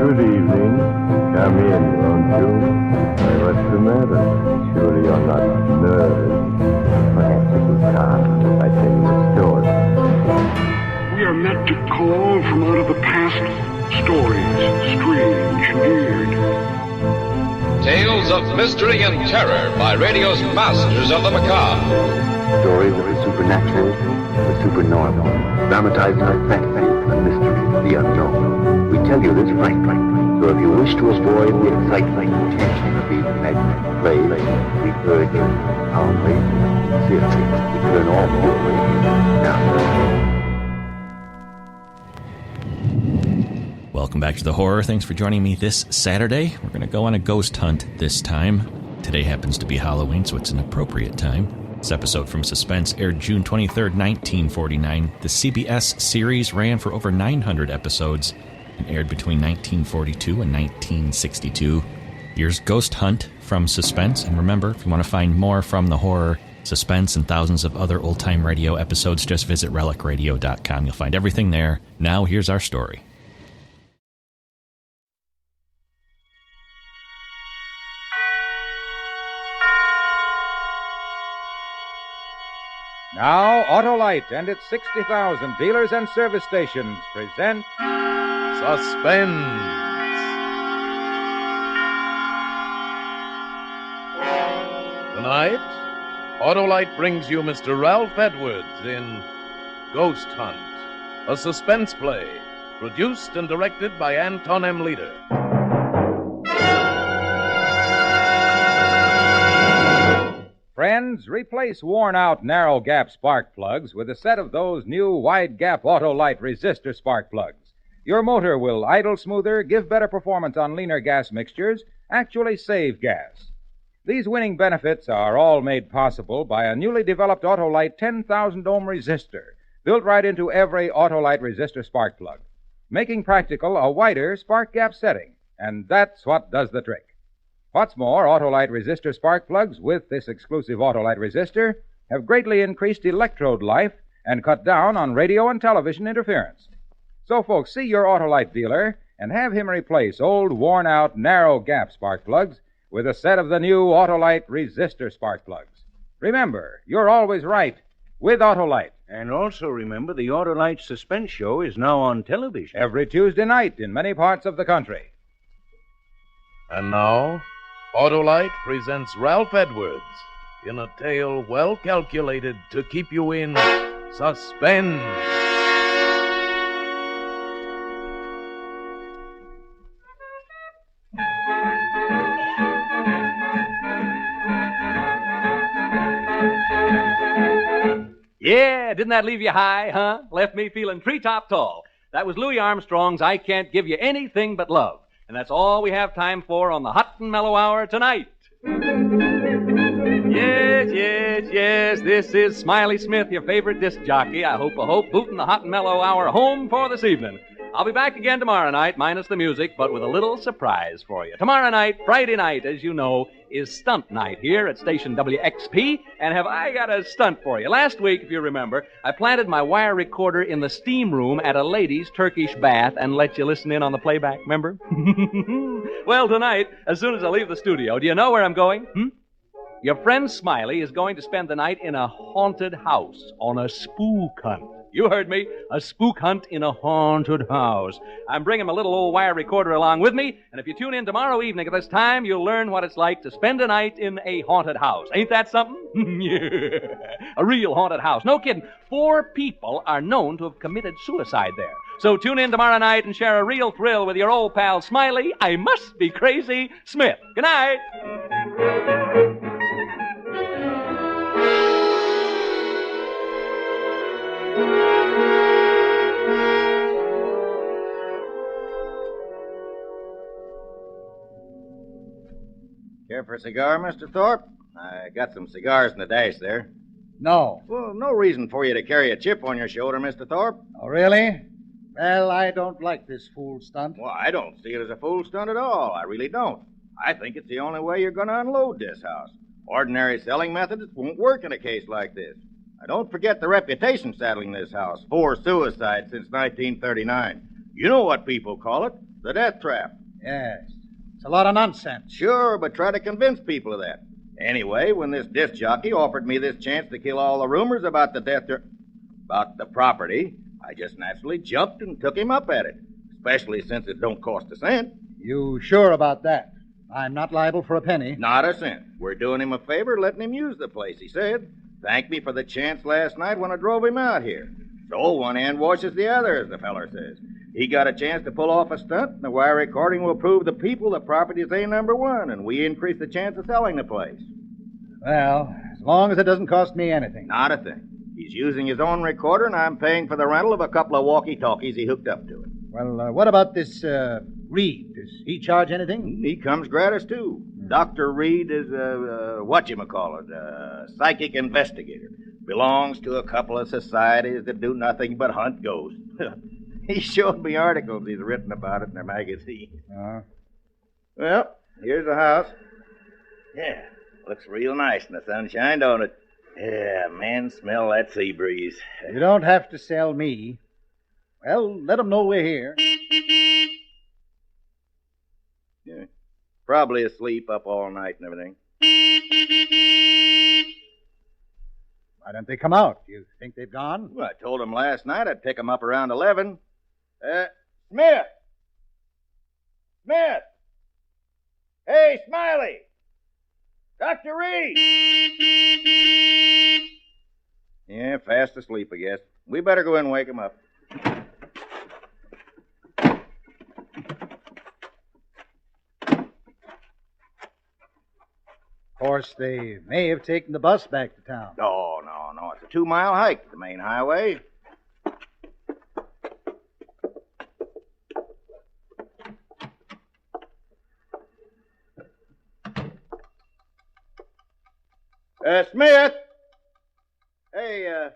Good evening. Come in, won't you? Why, what's the matter? Surely you're not nervous. Perhaps it will calm if I tell you a story. We are meant to call from out of the past stories, strange and weird. Tales of mystery and terror by radio's masters of the macabre. Stories of the supernatural, the supernormal, dramatizing the fantasy, the mystery, the unknown. We tell you this frankly, so if you wish to avoid the excitement and tension of these imaginary plays, we urge you calmly and sincerely to turn off your radio now. Welcome back to the horror. Thanks for joining me this Saturday. We're going to go on a ghost hunt this time. Today happens to be Halloween, so it's an appropriate time. This episode from Suspense aired June 23rd, 1949. The CBS series ran for over 900 episodes and aired between 1942 and 1962. Here's Ghost Hunt from Suspense. And remember, if you want to find more from the horror, Suspense, and thousands of other old-time radio episodes, just visit relicradio.com. You'll find everything there. Now, here's our story. Now, Autolite and its 60,000 dealers and service stations present Suspense. Tonight, Autolite brings you Mr. Ralph Edwards in Ghost Hunt, a suspense play produced and directed by Anton M. Leader. Friends, replace worn-out narrow-gap spark plugs with a set of those new wide-gap Autolite resistor spark plugs. Your motor will idle smoother, give better performance on leaner gas mixtures, actually save gas. These winning benefits are all made possible by a newly developed Autolite 10,000-ohm resistor, built right into every Autolite resistor spark plug, making practical a wider spark gap setting, and that's what does the trick. What's more, Autolite resistor spark plugs with this exclusive Autolite resistor have greatly increased electrode life and cut down on radio and television interference. So, folks, see your Autolite dealer and have him replace old, worn-out, narrow-gap spark plugs with a set of the new Autolite resistor spark plugs. Remember, you're always right with Autolite. And also remember, the Autolite Suspense Show is now on television. Every Tuesday night in many parts of the country. And now, Autolite presents Ralph Edwards in a tale well calculated to keep you in suspense. Yeah, didn't that leave you high, huh? Left me feeling treetop tall. That was Louis Armstrong's I Can't Give You Anything But Love. And that's all we have time for on the Hot and Mellow Hour tonight. Yes, this is Smiley Smith, your favorite disc jockey. I hope, booting the Hot and Mellow Hour home for this evening. I'll be back again tomorrow night, minus the music, but with a little surprise for you. Tomorrow night, Friday night, as you know, is stunt night here at station WXP, and have I got a stunt for you. Last week, if you remember, I planted my wire recorder in the steam room at a lady's Turkish bath and let you listen in on the playback, remember? Well, tonight, as soon as I leave the studio, do you know where I'm going? Your friend Smiley is going to spend the night in a haunted house on a spook hunt. You heard me, a spook hunt in a haunted house. I'm bringing my little old wire recorder along with me, and if you tune in tomorrow evening at this time, you'll learn what it's like to spend a night in a haunted house. Ain't that something? Yeah, a real haunted house. No kidding. 4 people are known to have committed suicide there. So tune in tomorrow night and share a real thrill with your old pal Smiley, I must be crazy, Smith. Good night. Care for a cigar, Mr. Thorpe? I got some cigars in the dash there. No. Well, no reason for you to carry a chip on your shoulder, Mr. Thorpe. Oh, really? Well, I don't like this fool stunt. Well, I don't see it as a fool stunt at all. I really don't. I think it's the only way you're going to unload this house. Ordinary selling methods won't work in a case like this. Now, don't forget the reputation saddling this house. 4 suicides since 1939. You know what people call it. The death trap. Yes. It's a lot of nonsense. Sure, but try to convince people of that. Anyway, when this disc jockey offered me this chance to kill all the rumors about the about the property, I just naturally jumped and took him up at it, especially since it don't cost a cent. You sure about that? I'm not liable for a penny. Not a cent. We're doing him a favor letting him use the place, he said. Thanked me for the chance last night when I drove him out here. So one hand washes the other, as the feller says. He got a chance to pull off a stunt, and the wire recording will prove the people the property is Nov.1, and we increase the chance of selling the place. Well, as long as it doesn't cost me anything. Not a thing. He's using his own recorder, and I'm paying for the rental of a couple of walkie-talkies he hooked up to it. Well, what about this, Reed? Does he charge anything? He comes gratis, too. Dr. Reed is a psychic investigator. Belongs to a couple of societies that do nothing but hunt ghosts. He showed me articles he's written about it in their magazine. Well, here's the house. Yeah, looks real nice in the sunshine, don't it? Yeah, man, smell that sea breeze. You don't have to sell me. Well, let them know we're here. Yeah, probably asleep up all night and everything. Why don't they come out? You think they've gone? Well, I told them last night I'd pick them up around 11. Smith! Smith! Hey, Smiley! Dr. Reed! Yeah, fast asleep, I guess. We better go in and wake him up. Of course, they may have taken the bus back to town. Oh, no. It's a 2-mile hike to the main highway. Smith! Hey,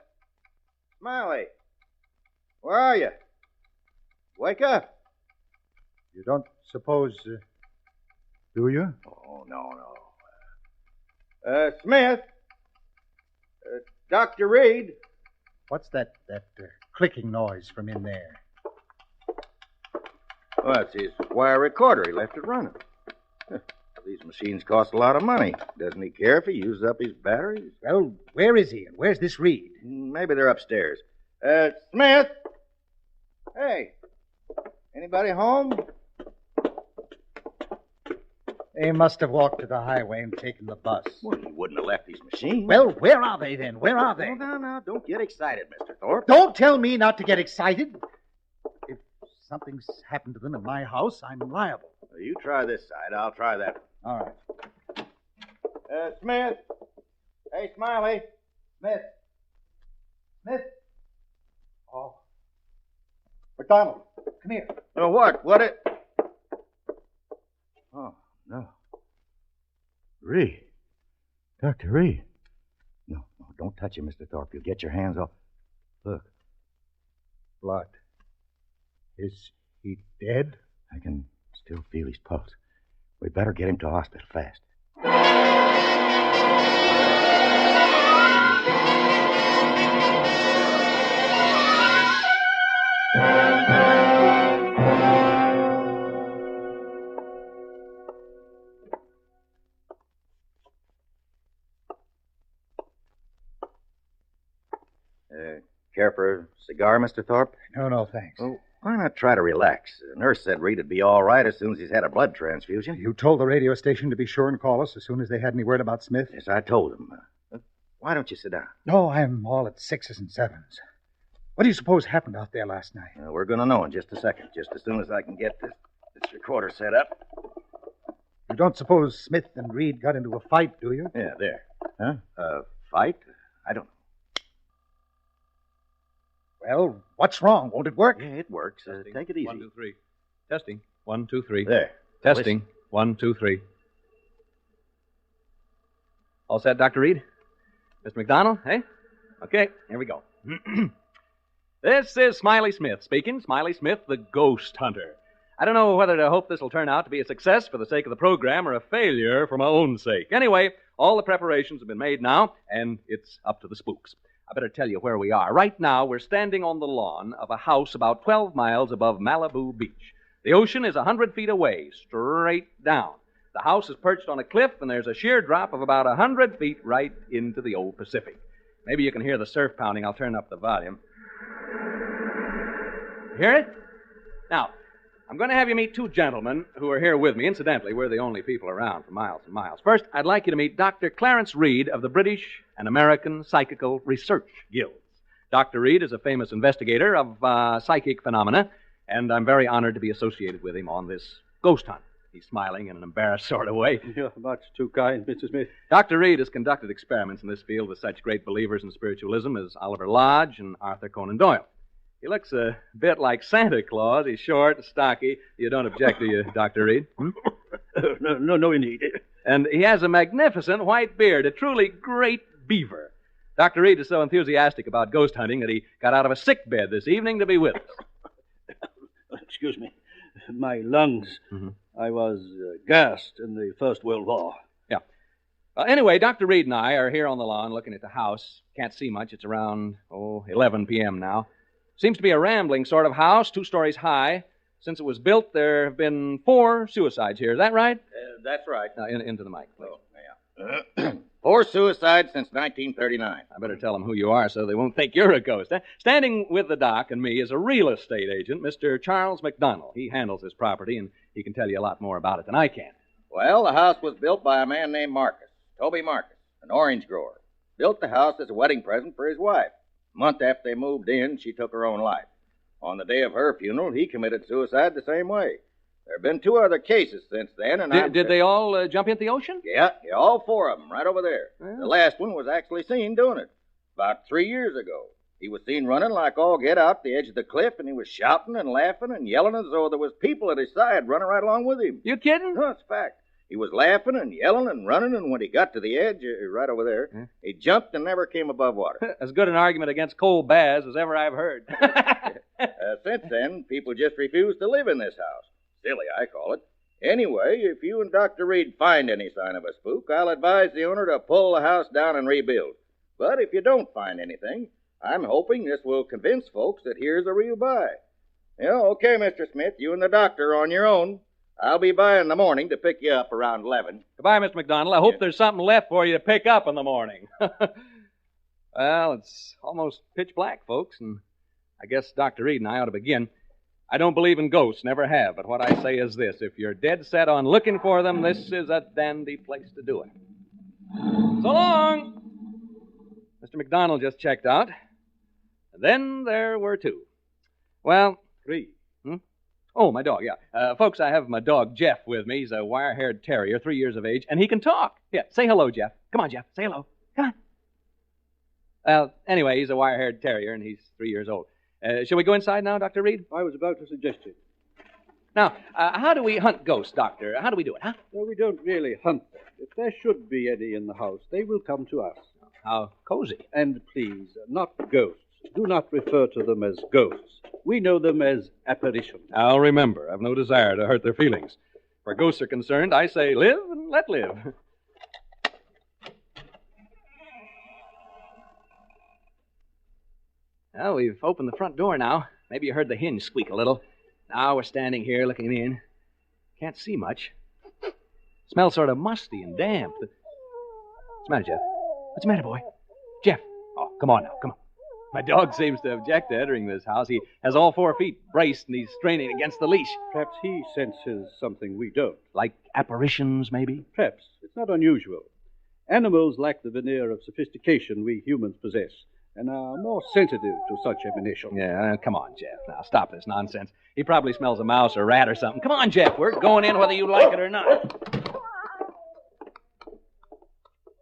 Smiley. Where are you? Wake up. You don't suppose, do you? Oh, no. Smith. Dr. Reed. What's that clicking noise from in there? Well, that's his wire recorder. He left it running. These machines cost a lot of money. Doesn't he care if he uses up his batteries? Well, where is he, and where's this Reed? Maybe they're upstairs. Smith! Hey, anybody home? They must have walked to the highway and taken the bus. Well, he wouldn't have left these machines. Well, where are they, then? Where are they? Oh, now, don't get excited, Mr. Thorpe. Don't tell me not to get excited. If something's happened to them in my house, I'm liable. Well, you try this side. I'll try that one. All right. Smith. Hey, Smiley. Smith. Oh. McDonald, come here. Oh, what? What it? Oh, no. Reed. Dr. Reed. No, don't touch him, Mr. Thorpe. You'll get your hands off. Look. Blood. Is he dead? I can still feel his pulse. We better get him to hospital fast. Care for a cigar, Mr. Thorpe? No, thanks. Well, why not try to relax? The nurse said Reed would be all right as soon as he's had a blood transfusion. You told the radio station to be sure and call us as soon as they had any word about Smith? Yes, I told them. Why don't you sit down? No, I'm all at 6s and 7s. What do you suppose happened out there last night? We're going to know in just a second, just as soon as I can get this recorder set up. You don't suppose Smith and Reed got into a fight, do you? Yeah, there. Huh? Fight? I don't know. Well, what's wrong? Won't it work? Yeah, it works. Take it easy. 1, 2, 3. Testing. 1, 2, 3. There. Testing. Listen. 1, 2, 3. All set, Dr. Reed? Mr. McDonald, hey? Okay, here we go. This is Smiley Smith speaking. Smiley Smith, the ghost hunter. I don't know whether to hope this will turn out to be a success for the sake of the program or a failure for my own sake. Anyway, all the preparations have been made now, and it's up to the spooks. I better tell you where we are. Right now, we're standing on the lawn of a house about 12 miles above Malibu Beach. The ocean is 100 feet away, straight down. The house is perched on a cliff, and there's a sheer drop of about 100 feet right into the old Pacific. Maybe you can hear the surf pounding. I'll turn up the volume. Hear it? Now, I'm going to have you meet two gentlemen who are here with me. Incidentally, we're the only people around for miles and miles. First, I'd like you to meet Dr. Clarence Reed of the British and American Psychical Research Guilds. Dr. Reed is a famous investigator of psychic phenomena, and I'm very honored to be associated with him on this ghost hunt. He's smiling in an embarrassed sort of way. You're much too kind, Mr. Smith. Dr. Reed has conducted experiments in this field with such great believers in spiritualism as Oliver Lodge and Arthur Conan Doyle. He looks a bit like Santa Claus. He's short and stocky. You don't object, do you, Dr. Reed? No, indeed. And he has a magnificent white beard, a truly great beaver. Dr. Reed is so enthusiastic about ghost hunting that he got out of a sick bed this evening to be with us. Excuse me. My lungs. Mm-hmm. I was gassed in the First World War. Yeah. Anyway, Dr. Reed and I are here on the lawn looking at the house. Can't see much. It's around, 11 p.m. now. Seems to be a rambling sort of house, 2 stories high. Since it was built, there have been 4 suicides here. Is that right? That's right. Into the mic, please. Oh, yeah. 4 suicides since 1939. I better tell them who you are so they won't think you're a ghost. Standing with the doc and me is a real estate agent, Mr. Charles McDonald. He handles this property, and he can tell you a lot more about it than I can. Well, the house was built by a man named Marcus, Toby Marcus, an orange grower. Built the house as a wedding present for his wife. A month after they moved in, she took her own life. On the day of her funeral, he committed suicide the same way. There have been 2 other cases since then, and Did they all jump into the ocean? Yeah, all 4 of them, right over there. Well. The last one was actually seen doing it, about 3 years ago. He was seen running like all get out the edge of the cliff, and he was shouting and laughing and yelling as though there was people at his side running right along with him. You kidding? No, it's a fact. He was laughing and yelling and running, and when he got to the edge, right over there, he jumped and never came above water. As good an argument against cold baths as ever I've heard. Since then, people just refuse to live in this house. Silly, I call it. Anyway, if you and Dr. Reed find any sign of a spook, I'll advise the owner to pull the house down and rebuild. But if you don't find anything, I'm hoping this will convince folks that here's a real buy. Okay, Mr. Smith, you and the doctor are on your own. I'll be by in the morning to pick you up around 11. Goodbye, Mr. McDonald. I hope there's something left for you to pick up in the morning. Well, it's almost pitch black, folks, and I guess Dr. Reed and I ought to begin. I don't believe in ghosts, never have, but what I say is this. If you're dead set on looking for them, this is a dandy place to do it. So long! Mr. McDonald just checked out. And then there were 2. Well, 3. Oh, my dog, yeah. Folks, I have my dog, Jeff, with me. He's a wire-haired terrier, 3 years of age, and he can talk. Yeah, say hello, Jeff. Come on, Jeff, say hello. Come on. Anyway, he's a wire-haired terrier, and he's 3 years old. Shall we go inside now, Dr. Reed? I was about to suggest it. Now, how do we hunt ghosts, Doctor? How do we do it, huh? No, we don't really hunt them. If there should be any in the house, they will come to us. How cozy. And please, not ghosts. Do not refer to them as ghosts. We know them as apparitions. I'll remember. I've no desire to hurt their feelings. Where ghosts are concerned, I say live and let live. Well, we've opened the front door now. Maybe you heard the hinge squeak a little. Now we're standing here looking in. Can't see much. Smells sort of musty and damp. What's the matter, Jeff? What's the matter, boy? Jeff. Oh, come on now, come on. My dog seems to object to entering this house. He has all 4 feet braced, and he's straining against the leash. Perhaps he senses something we don't. Like apparitions, maybe? Perhaps. It's not unusual. Animals lack the veneer of sophistication we humans possess, and are more sensitive to such emanations. Yeah, come on, Jeff. Now, stop this nonsense. He probably smells a mouse or rat or something. Come on, Jeff. We're going in whether you like it or not.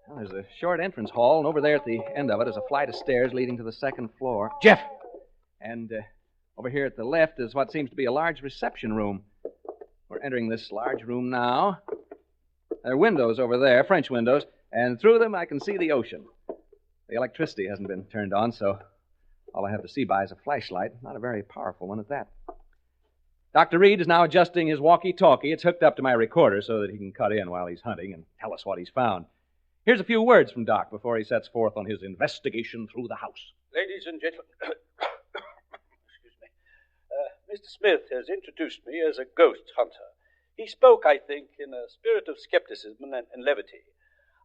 Well, there's a short entrance hall, and over there at the end of it is a flight of stairs leading to the 2nd floor. Jeff! And over here at the left is what seems to be a large reception room. We're entering this large room now. There are windows over there, French windows, and through them I can see the ocean. The electricity hasn't been turned on, so All I have to see by is a flashlight, not a very powerful one at that. Dr. Reed is now adjusting his walkie-talkie. It's hooked up to my recorder so that he can cut in while he's hunting and tell us what he's found. Here's a few words from Doc before he sets forth on his investigation through the house. Ladies and gentlemen, excuse me. Mr. Smith has introduced me as a ghost hunter. He spoke, I think, in a spirit of skepticism and levity.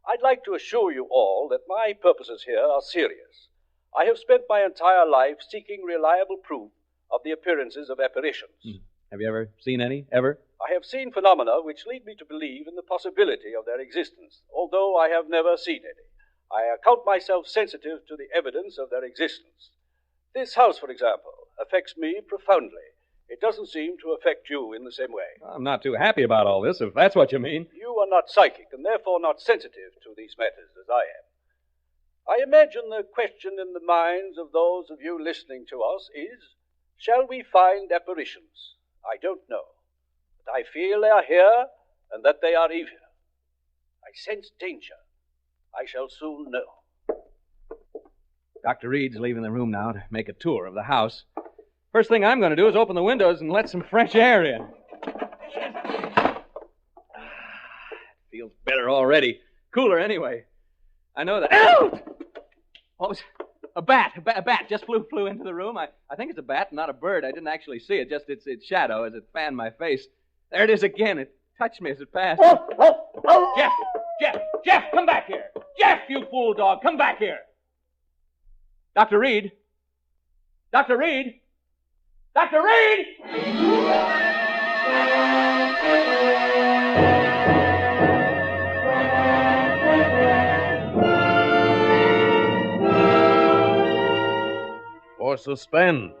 I'd like to assure you all that my purposes here are serious. I have spent my entire life seeking reliable proof of the appearances of apparitions. Have you ever seen any? Ever? I have seen phenomena which lead me to believe in the possibility of their existence, although I have never seen any. I account myself sensitive to the evidence of their existence. This house, for example, affects me profoundly. It doesn't seem to affect you in the same way. I'm not too happy about all this, if that's what you mean. You are not psychic, and therefore not sensitive to these matters as I am. I imagine the question in the minds of those of you listening to us is, shall we find apparitions? I don't know. But I feel they are here, and that they are evil. I sense danger. I shall soon know. Dr. Reed's leaving the room now to make a tour of the house. First thing I'm going to do is open the windows and let some fresh air in. Feels better already. Cooler anyway. I know that. Ow! What was a bat? A bat just flew into the room. I think it's a bat, not a bird. I didn't actually see it, just its shadow as it fanned my face. There it is again. It touched me as it passed. Jeff, come back here. Jeff, you fool dog, come back here. Dr. Reed. Dr. Reed. Dr. Reed! For Suspense,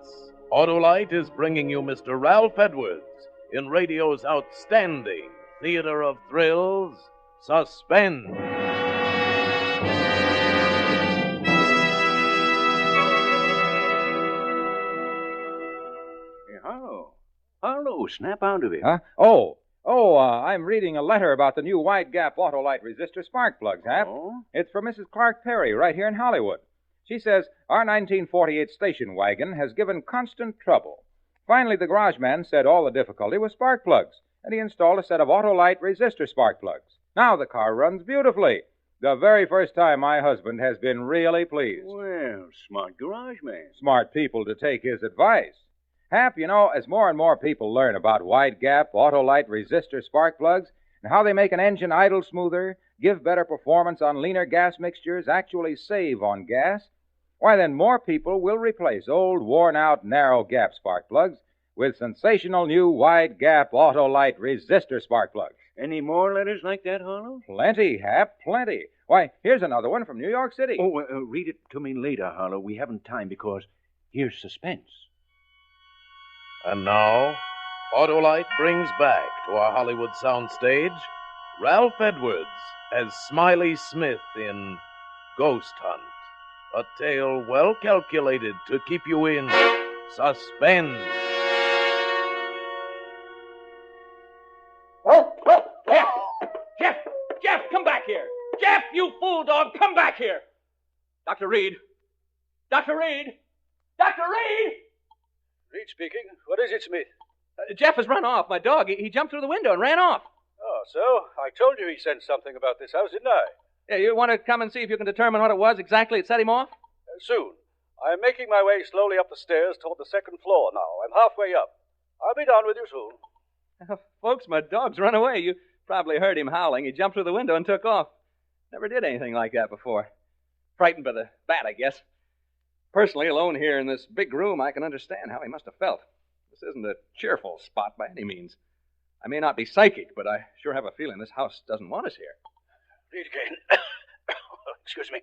Autolite is bringing you Mr. Ralph Edwards in radio's outstanding theater of thrills, Suspense. Hello, snap out of it. Huh? I'm reading a letter about the new wide-gap Autolite resistor spark plugs, Hap. Oh? It's from Mrs. Clark Perry right here in Hollywood. She says our 1948 station wagon has given constant trouble. Finally, the garage man said all the difficulty was spark plugs, and he installed a set of Autolite resistor spark plugs. Now the car runs beautifully. The very first time my husband has been really pleased. Well, smart garage man. Smart people to take his advice. Hap, you know, as more and more people learn about wide-gap Autolite resistor spark plugs and how they make an engine idle smoother, give better performance on leaner gas mixtures, actually save on gas, why then more people will replace old, worn-out, narrow-gap spark plugs with sensational new wide-gap Autolite resistor spark plugs. Any more letters like that, Harlow? Plenty, Hap, plenty. Why, here's another one from New York City. Read it to me later, Harlow. We haven't time because here's Suspense. And now, Autolite brings back to our Hollywood soundstage Ralph Edwards as Smiley Smith in Ghost Hunt, a tale well calculated to keep you in suspense. Jeff, come back here. Jeff, you fool dog, come back here. Dr. Reed. Dr. Reed. Dr. Reed! Reed speaking. What is it, Smith? Jeff has run off. My dog, he jumped through the window and ran off. Oh, so? I told you he sensed something about this house, didn't I? Yeah, you want to come and see if you can determine what it was exactly that set him off? Soon. I am making my way slowly up the stairs toward the second floor now. I'm halfway up. I'll be down with you soon. Folks, my dog's run away. You probably heard him howling. He jumped through the window and took off. Never did anything like that before. Frightened by the bat, I guess. Personally, alone here in this big room, I can understand how he must have felt. This isn't a cheerful spot by any means. I may not be psychic, but I sure have a feeling this house doesn't want us here. Read again. Excuse me.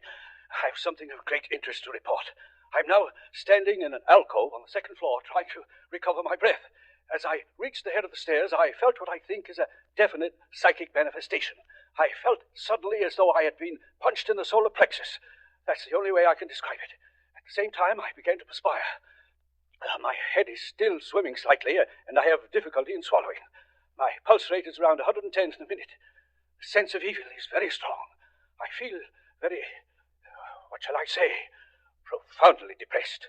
I have something of great interest to report. I'm now standing in an alcove on the second floor, trying to recover my breath. As I reached the head of the stairs, I felt what I think is a definite psychic manifestation. I felt suddenly as though I had been punched in the solar plexus. That's the only way I can describe it. At the same time, I began to perspire. My head is still swimming slightly, and I have difficulty in swallowing. My pulse rate is around 110 in a minute. The sense of evil is very strong. I feel very, what shall I say, profoundly depressed.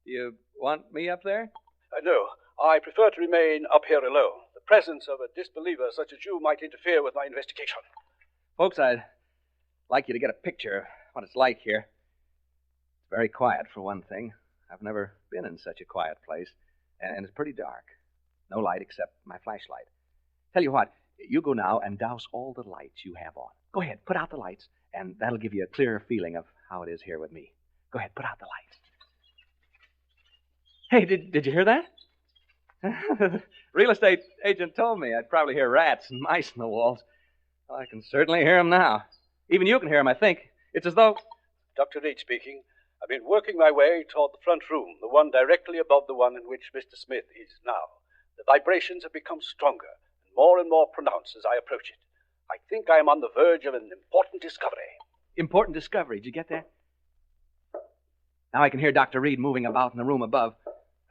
Do you want me up there? No, I prefer to remain up here alone. The presence of a disbeliever such as you might interfere with my investigation. Folks, I'd like you to get a picture of what it's like here. It's very quiet, for one thing. I've never been in such a quiet place, and it's pretty dark. No light except my flashlight. Tell you what, you go now and douse all the lights you have on. Go ahead, put out the lights, and that'll give you a clearer feeling of how it is here with me. Go ahead, put out the lights. Hey, did you hear that? The real estate agent told me I'd probably hear rats and mice in the walls. Well, I can certainly hear them now. Even you can hear them, I think. It's as though... Dr. Reed speaking. I've been working my way toward the front room, the one directly above the one in which Mr. Smith is now. The vibrations have become stronger and more pronounced as I approach it. I think I am on the verge of an important discovery. Important discovery. Did you get that? Now I can hear Dr. Reed moving about in the room above.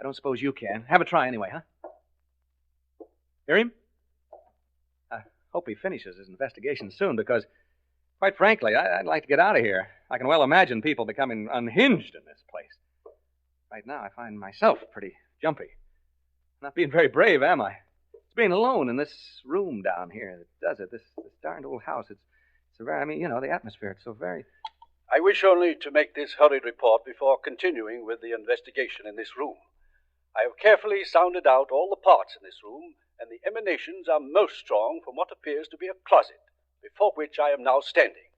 I don't suppose you can. Have a try anyway, huh? Hear him? I hope he finishes his investigation soon, because, quite frankly, I'd like to get out of here. I can well imagine people becoming unhinged in this place. Right now, I find myself pretty jumpy. Not being very brave, am I? It's being alone in this room down here that does it. This darned old house. It's a very, the atmosphere. It's so very... I wish only to make this hurried report before continuing with the investigation in this room. I have carefully sounded out all the parts in this room, and the emanations are most strong from what appears to be a closet, before which I am now standing.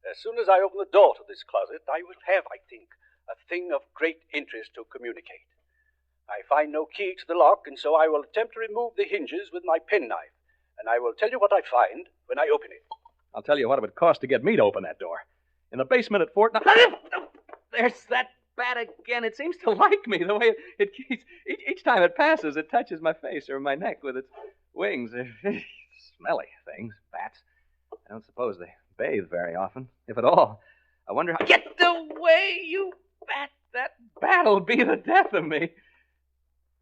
As soon as I open the door to this closet, I will have, I think, a thing of great interest to communicate. I find no key to the lock, and so I will attempt to remove the hinges with my penknife, and I will tell you what I find when I open it. I'll tell you what it would cost to get me to open that door. In the basement at Fort... There's that bat again. It seems to like me the way it keeps... Each time it passes, it touches my face or my neck with its wings. They're smelly things, bats. I don't suppose they bathe very often, if at all. I wonder how... Get away, you bat! That bat'll be the death of me.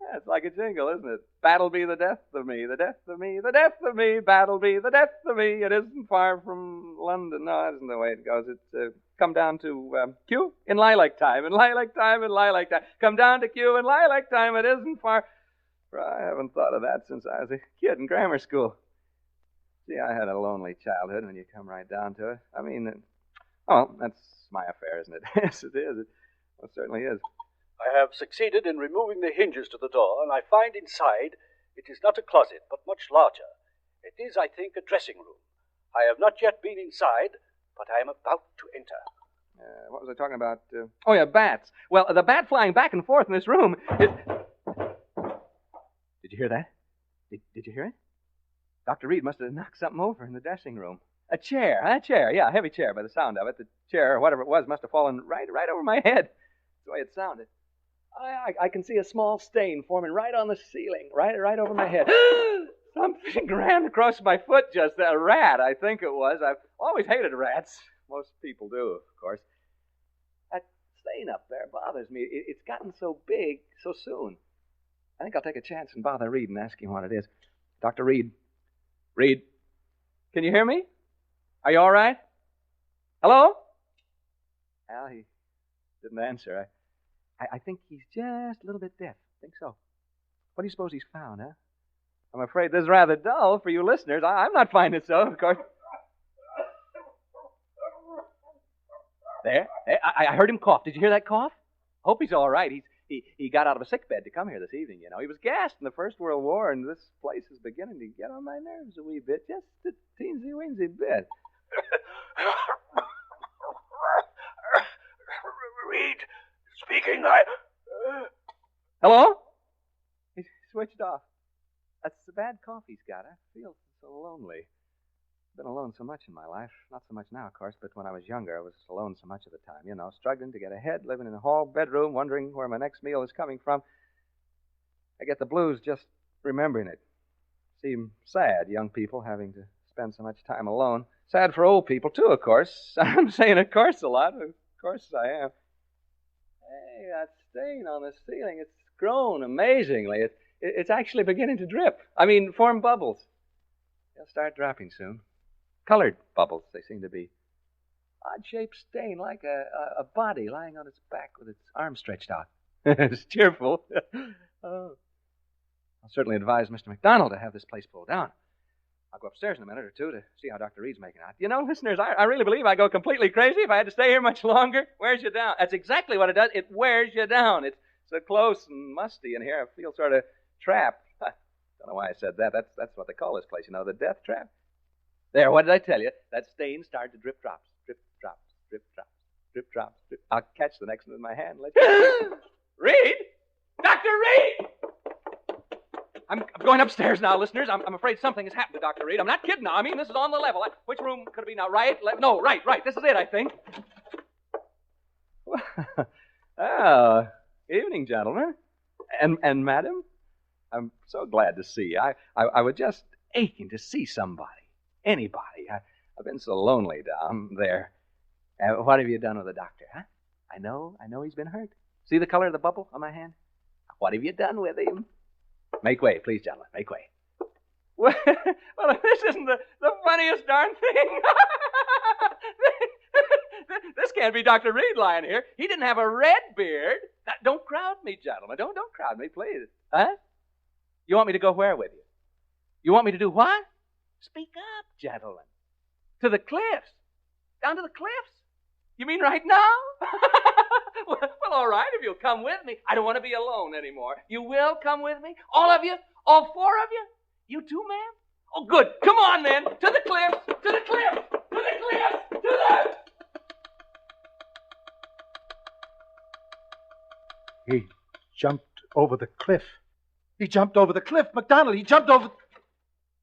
Yeah, it's like a jingle, isn't it? Bat'll be the death of me, the death of me, the death of me, bat'll be the death of me. It isn't far from London. No, that isn't the way it goes. It's come down to Q in lilac time, in lilac time, in lilac time. Come down to Q in lilac time. It isn't far. I haven't thought of that since I was a kid in grammar school. See, I had a lonely childhood when you come right down to it. I mean, that's my affair, isn't it? Yes, it is. It certainly is. I have succeeded in removing the hinges to the door, and I find inside it is not a closet, but much larger. It is, I think, a dressing room. I have not yet been inside, but I am about to enter. What was I talking about? Oh, yeah, bats. Well, the bat flying back and forth in this room is... Did you hear that? Did you hear it? Dr. Reed must have knocked something over in the dressing room. A chair, yeah, a heavy chair by the sound of it. The chair, or whatever it was, must have fallen right over my head. That's the way it sounded. I can see a small stain forming right on the ceiling, right over my head. Something ran across my foot just then. A rat, I think it was. I've always hated rats. Most people do, of course. That stain up there bothers me. It's gotten so big so soon. I think I'll take a chance and bother Reed and ask him what it is. Dr. Reed. Reed, can you hear me? Are you all right? Hello? Well, he didn't answer. I think he's just a little bit deaf. I think so. What do you suppose he's found, huh? I'm afraid this is rather dull for you listeners. I'm not finding it so, of course. There. I heard him cough. Did you hear that cough? Hope he's all right. He got out of a sick bed to come here this evening, you know. He was gassed in the First World War, and this place is beginning to get on my nerves a wee bit. Just a teensy-weensy bit. Reed speaking. Hello? He switched off. That's the bad cough he's got. I feel so lonely. I've been alone so much in my life. Not so much now, of course, but when I was younger, I was alone so much of the time. You know, struggling to get ahead, living in a hall bedroom, wondering where my next meal is coming from. I get the blues just remembering it. Seem sad, young people having to spend so much time alone. Sad for old people, too, of course. I'm saying of course a lot. Of course I am. Hey, that stain on the ceiling, it's grown amazingly. It's actually beginning to drip. Form bubbles. They'll start dropping soon. Colored bubbles, they seem to be. Odd-shaped stain, like a body lying on its back with its arms stretched out. It's cheerful. Oh. I'll certainly advise Mr. McDonald to have this place pulled down. I'll go upstairs in a minute or two to see how Dr. Reed's making out. You know, listeners, I really believe I'd go completely crazy if I had to stay here much longer. Wears you down. That's exactly what it does. It wears you down. It's so close and musty in here. I feel sort of trapped. Don't know why I said that. That's what they call this place, you know, the death trap. There, what did I tell you? That stain started to drip drops. Drip drops. Drip drops. Drip drops. Drip. I'll catch the next one in my hand. Reed? Dr. Reed! I'm going upstairs now, listeners. I'm afraid something has happened to Dr. Reed. I'm not kidding now. I mean, this is on the level. Which room could it be now? Right? No, right. This is it, I think. Oh, evening, gentlemen. And madam? I'm so glad to see you. I was just aching to see somebody. Anybody. I've been so lonely down there. What have you done with the doctor, huh? I know he's been hurt. See the color of the bubble on my hand? What have you done with him? Make way, please, gentlemen. Make way. Well, this isn't the funniest darn thing. This can't be Dr. Reed lying here. He didn't have a red beard. Now, don't crowd me, gentlemen. Don't crowd me, please. Huh? You want me to go where with you? You want me to do what? Speak up, gentlemen. To the cliffs. Down to the cliffs. You mean right now? Well, all right, if you'll come with me. I don't want to be alone anymore. You will come with me? All of you? All four of you? You too, ma'am? Oh, good. Come on, then. To the cliffs. To the cliffs. To the cliffs. To the... He jumped over the cliff. He jumped over the cliff. McDonald, he jumped over...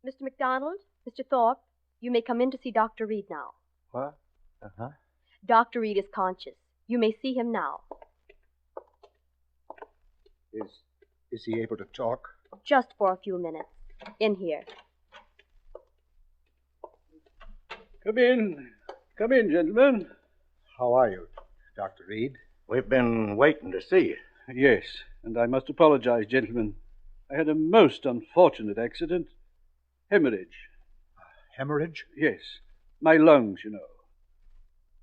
Mr. McDonald, Mr. Thorpe, you may come in to see Dr. Reed now. What? Uh-huh. Dr. Reed is conscious. You may see him now. Is he able to talk? Just for a few minutes. In here. Come in. Come in, gentlemen. How are you, Dr. Reed? We've been waiting to see you. Yes, and I must apologize, gentlemen. I had a most unfortunate accident. Hemorrhage. Hemorrhage? Yes. My lungs, you know.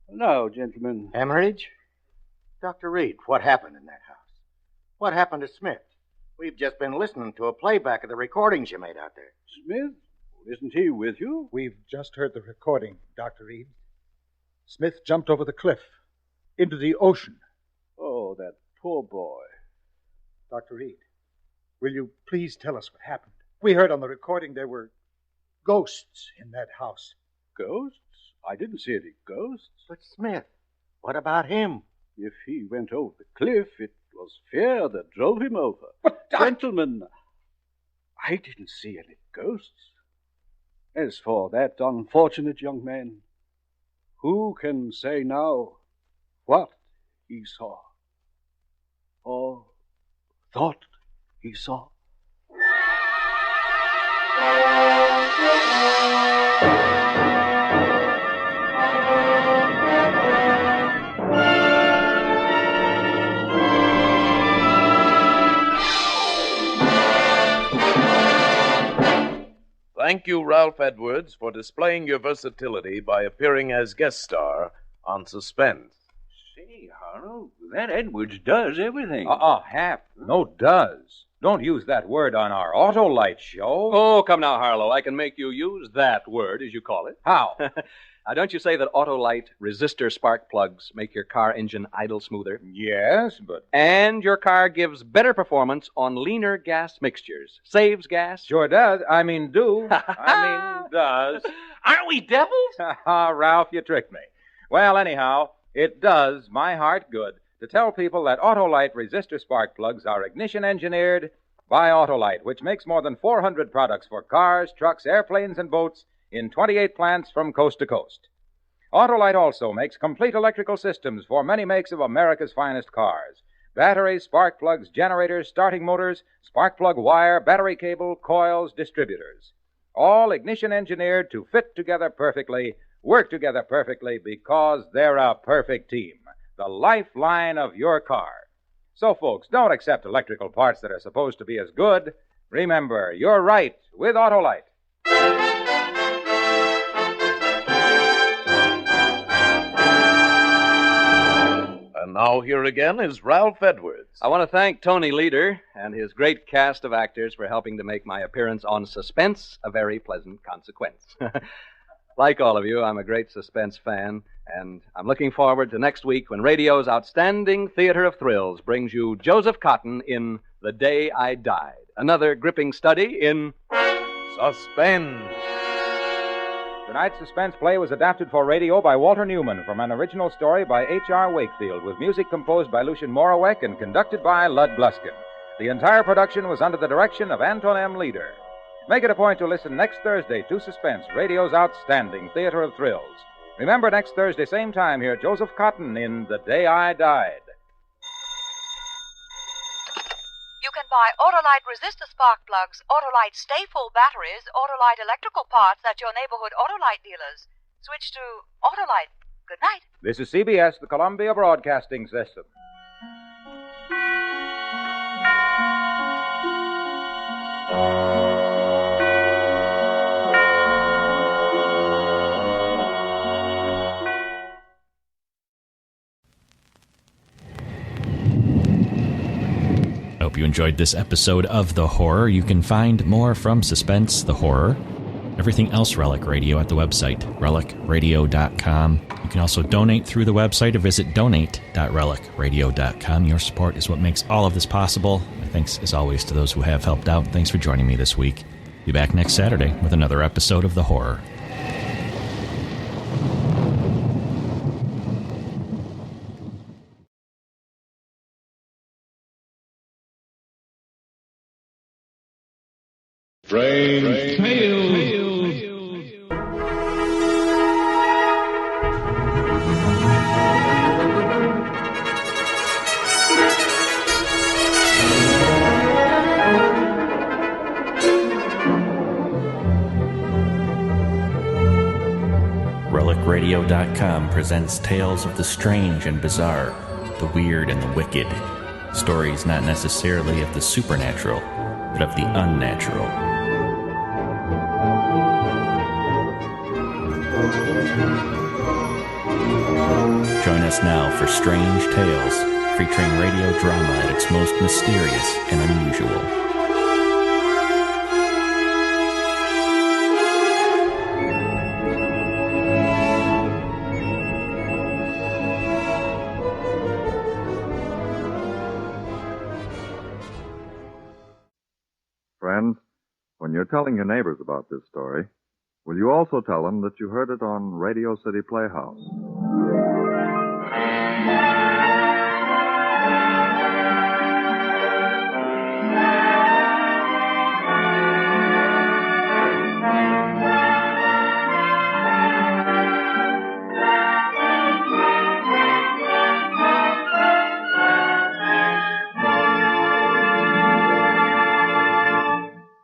Now, gentlemen. Hemorrhage? Dr. Reed, what happened in that house? What happened to Smith? We've just been listening to a playback of the recordings you made out there. Smith? Isn't he with you? We've just heard the recording, Dr. Reed. Smith jumped over the cliff. Into the ocean. Oh, that poor boy. Dr. Reed, will you please tell us what happened? We heard on the recording there were ghosts in that house. Ghosts? I didn't see any ghosts. But Smith, what about him? If he went over the cliff, it was fear that drove him over. But, gentlemen, I didn't see any ghosts. As for that unfortunate young man, who can say now what he saw or thought he saw? Thank you, Ralph Edwards, for displaying your versatility by appearing as guest star on Suspense. Say, Harlow, that Edwards does everything. Hap. No does. Don't use that word on our Autolite show. Oh, come now, Harlow. I can make you use that word, as you call it. How? Now, don't you say that Autolite resistor spark plugs make your car engine idle smoother? Yes, but... And your car gives better performance on leaner gas mixtures. Saves gas. Sure does. Does. Aren't we devils? Ralph, you tricked me. Well, anyhow, it does my heart good to tell people that Autolite resistor spark plugs are ignition engineered by Autolite, which makes more than 400 products for cars, trucks, airplanes, and boats in 28 plants from coast to coast. Autolite also makes complete electrical systems for many makes of America's finest cars. Batteries, spark plugs, generators, starting motors, spark plug wire, battery cable, coils, distributors. All ignition engineered to fit together perfectly, work together perfectly because they're a perfect team. The lifeline of your car. So, folks, don't accept electrical parts that are supposed to be as good. Remember, you're right with Autolite. And now here again is Ralph Edwards. I want to thank Tony Leader and his great cast of actors for helping to make my appearance on Suspense a very pleasant consequence. Like all of you, I'm a great Suspense fan, and I'm looking forward to next week when radio's outstanding theater of thrills brings you Joseph Cotton in The Day I Died, another gripping study in Suspense. Tonight's Suspense play was adapted for radio by Walter Newman from an original story by H.R. Wakefield, with music composed by Lucien Morawek and conducted by Lud Gluskin. The entire production was under the direction of Anton M. Leader. Make it a point to listen next Thursday to Suspense, radio's outstanding theater of thrills. Remember, next Thursday, same time, hear Joseph Cotton in The Day I Died. You can buy Autolite resistor spark plugs, Autolite stay-full batteries, Autolite electrical parts at your neighborhood Autolite dealers. Switch to Autolite. Good night. This is CBS, the Columbia Broadcasting System. I hope you enjoyed this episode of The Horror. You can find more from Suspense, The Horror, everything else Relic Radio at the website, relicradio.com. You can also donate through the website or visit donate.relicradio.com. Your support is what makes all of this possible. My thanks, as always, to those who have helped out. Thanks for joining me this week. Be back next Saturday with another episode of The Horror. Strange Tales. RelicRadio.com presents tales of the strange and bizarre, the weird and the wicked. Stories not necessarily of the supernatural, but of the unnatural. Join us now for Strange Tales, featuring radio drama at its most mysterious and unusual. Friends, when you're telling your neighbors about this story, will you also tell them that you heard it on Radio City Playhouse?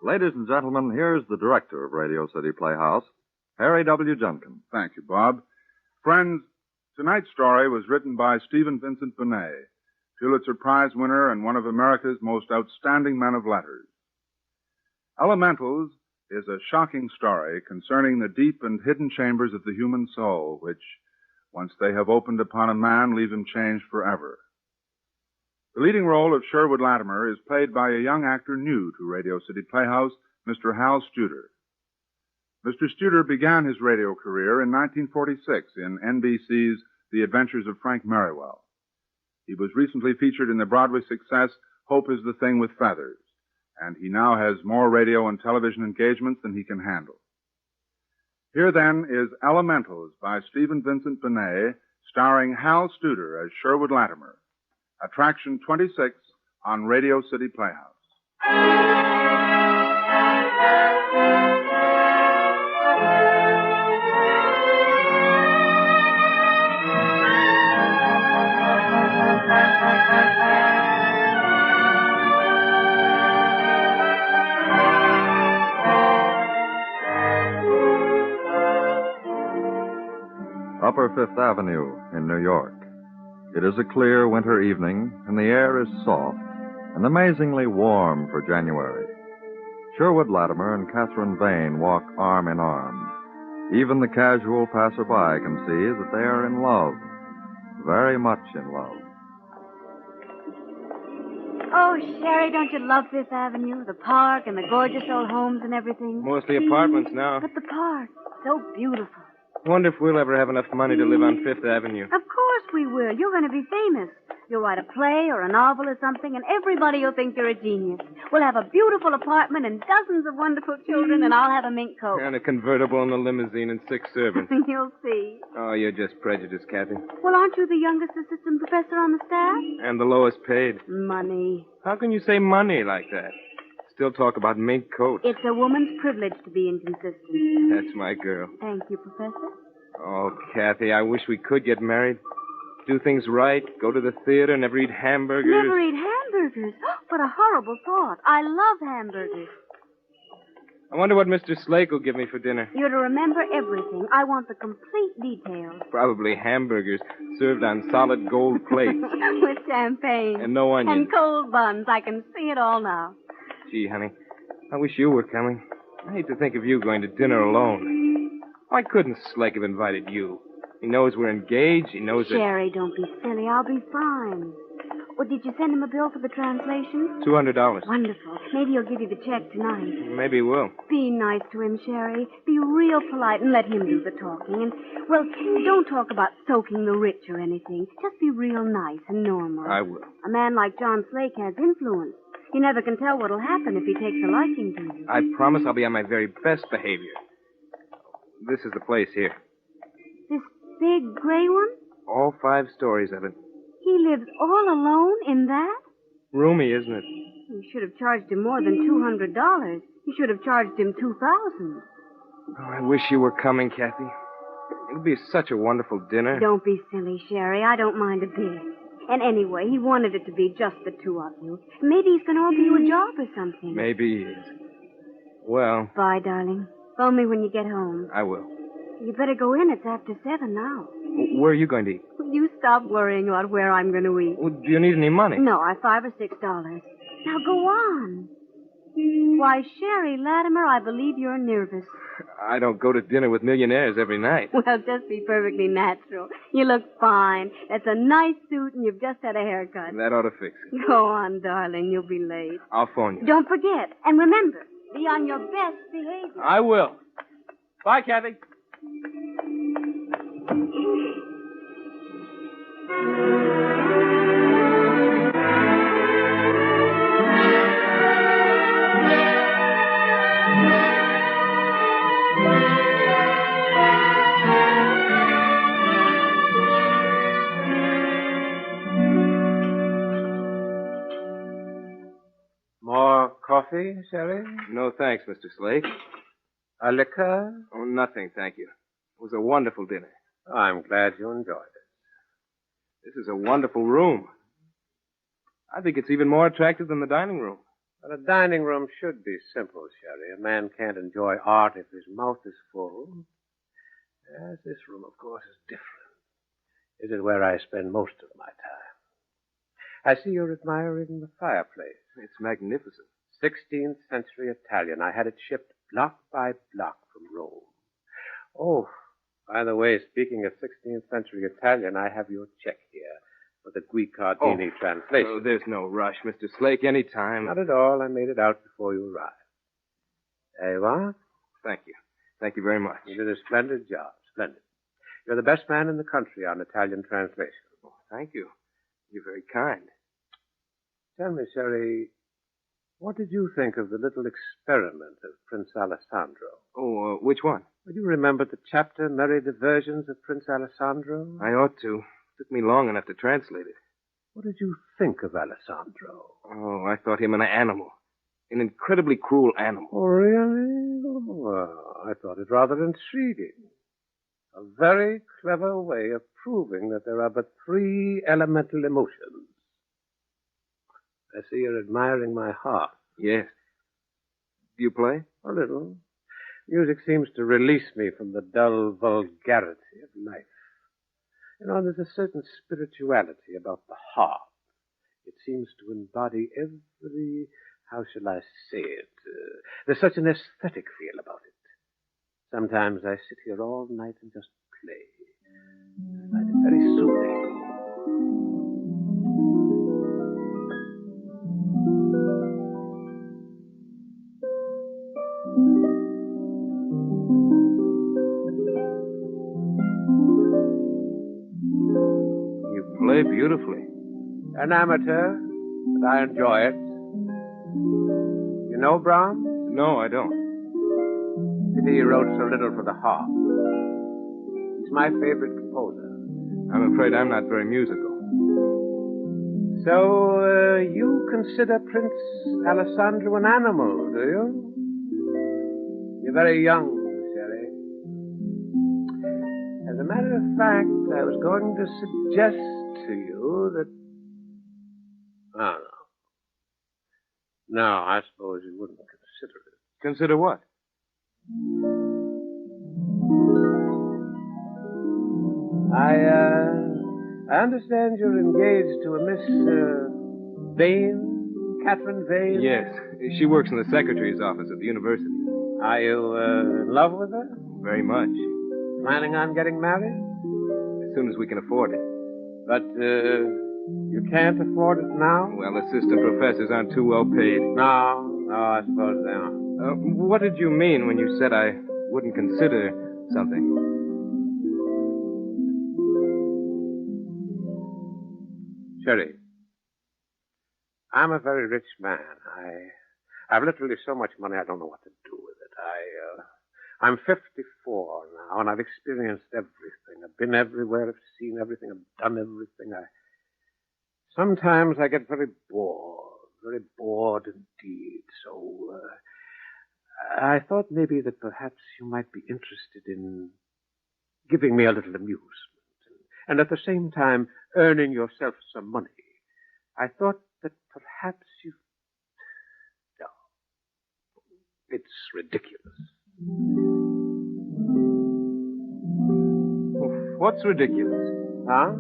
Ladies and gentlemen, here's the director of Radio City Playhouse, Harry W. Junkin. Thank you, Bob. Friends, tonight's story was written by Stephen Vincent Benet, Pulitzer Prize winner and one of America's most outstanding men of letters. Elementals is a shocking story concerning the deep and hidden chambers of the human soul, which, once they have opened upon a man, leave him changed forever. The leading role of Sherwood Latimer is played by a young actor new to Radio City Playhouse, Mr. Hal Studer. Mr. Studer began his radio career in 1946 in NBC's The Adventures of Frank Merriwell. He was recently featured in the Broadway success Hope is the Thing with Feathers, and he now has more radio and television engagements than he can handle. Here, then, is Elementals by Stephen Vincent Benet, starring Hal Studer as Sherwood Latimer. Attraction 26 on Radio City Playhouse. Upper Fifth Avenue in New York. It is a clear winter evening, and the air is soft and amazingly warm for January. Sherwood Latimer and Catherine Vane walk arm in arm. Even the casual passerby can see that they are in love, very much in love. Oh, Sherry, don't you love Fifth Avenue? The park and the gorgeous old homes and everything. Mostly apartments now. But the park, so beautiful. Wonder if we'll ever have enough money to live on Fifth Avenue. Of course we will. You're going to be famous. You'll write a play or a novel or something, and everybody will think you're a genius. We'll have a beautiful apartment and dozens of wonderful children, and I'll have a mink coat. And a convertible and a limousine and 6 servants. You'll see. Oh, you're just prejudiced, Kathy. Well, aren't you the youngest assistant professor on the staff? And the lowest paid. Money. How can you say money like that? Still talk about mink coats. It's a woman's privilege to be inconsistent. That's my girl. Thank you, Professor. Oh, Kathy, I wish we could get married. Do things right, go to the theater, never eat hamburgers. Never eat hamburgers? What a horrible thought. I love hamburgers. I wonder what Mr. Slake will give me for dinner. You're to remember everything. I want the complete details. Probably hamburgers served on solid gold plates. With champagne. And no onions. And cold buns. I can see it all now. Gee, honey, I wish you were coming. I hate to think of you going to dinner alone. Why couldn't Slake have invited you? He knows we're engaged. He knows Sherry, don't be silly. I'll be fine. Well, did you send him a bill for the translation? $200. Wonderful. Maybe he'll give you the check tonight. Maybe he will. Be nice to him, Sherry. Be real polite and let him do the talking. And, well, don't talk about soaking the rich or anything. Just be real nice and normal. I will. A man like John Slake has influence. You never can tell what'll happen if he takes a liking to you. I promise I'll be on my very best behavior. This is the place here. This big gray one? All 5 stories of it. He lives all alone in that? Roomy, isn't it? You should have charged him more than $200. You should have charged him $2,000. Oh, I wish you were coming, Kathy. It would be such a wonderful dinner. Don't be silly, Sherry. I don't mind a bit. And anyway, he wanted it to be just the two of you. Maybe he's going to offer you a job or something. Maybe he is. Well... Bye, darling. Phone me when you get home. I will. You better go in. It's after 7 now. Where are you going to eat? You stop worrying about where I'm going to eat. Well, do you need any money? No, I have $5 or $6. Now go on. Why, Sherry Latimer, I believe you're nervous. I don't go to dinner with millionaires every night. Well, just be perfectly natural. You look fine. That's a nice suit, and you've just had a haircut. That ought to fix it. Go on, darling. You'll be late. I'll phone you. Don't forget. And remember, be on your best behavior. I will. Bye, Kathy. More coffee, Sherry? No, thanks, Mr. Slake. A liquor? Oh, nothing, thank you. It was a wonderful dinner. I'm glad you enjoyed it. This is a wonderful room. I think it's even more attractive than the dining room. But a dining room should be simple, Sherry. A man can't enjoy art if his mouth is full. Yes, this room, of course, is different. It is where I spend most of my time. I see you're admiring the fireplace. It's magnificent. 16th century Italian. I had it shipped block by block from Rome. Oh, by the way, speaking of 16th century Italian, I have your check here for the Guicciardini translation. Oh, there's no rush, Mr. Slake. Any time. Not at all. I made it out before you arrived. There you are. Thank you. Thank you very much. You did a splendid job. Splendid. You're the best man in the country on Italian translation. Oh, thank you. You're very kind. Tell me, Sherry, what did you think of the little experiment of Prince Alessandro? Oh, which one? Would you remember the chapter, Merry Diversions of Prince Alessandro? I ought to. It took me long enough to translate it. What did you think of Alessandro? Oh, I thought him an animal. An incredibly cruel animal. Oh, really? Well, I thought it rather intriguing. A very clever way of proving that there are but 3 elemental emotions. I see you're admiring my harp. Yes. Do you play? A little. Music seems to release me from the dull vulgarity of life. You know, there's a certain spirituality about the harp. It seems to embody every... How shall I say it? There's such an aesthetic feel about it. Sometimes I sit here all night and just play. I find it very soothing. play beautifully. An amateur, but I enjoy it. You know Brahms? No, I don't. Pity he wrote so little for the harp. He's my favorite composer. I'm afraid I'm not very musical. So, you consider Prince Alessandro an animal, do you? You're very young, Sherry. As a matter of fact, I was going to suggest to you that... Oh, no. No, I suppose you wouldn't consider it. Consider what? I understand you're engaged to a Miss, Vane? Catherine Vane? Yes. She works in the secretary's office at the university. Are you, in love with her? Very much. Planning on getting married? As soon as we can afford it. But, you can't afford it now? Well, assistant professors aren't too well paid. No, I suppose they aren't. What did you mean when you said I wouldn't consider something? Sherry, I'm a very rich man. I've literally so much money I don't know what to do with it. I'm 54 now, and I've experienced everything. I've been everywhere. I've seen everything. I've done everything. Sometimes I get very bored indeed. So, I thought maybe that perhaps you might be interested in giving me a little amusement, and at the same time earning yourself some money. I thought that perhaps you... No. It's ridiculous. What's ridiculous? Huh?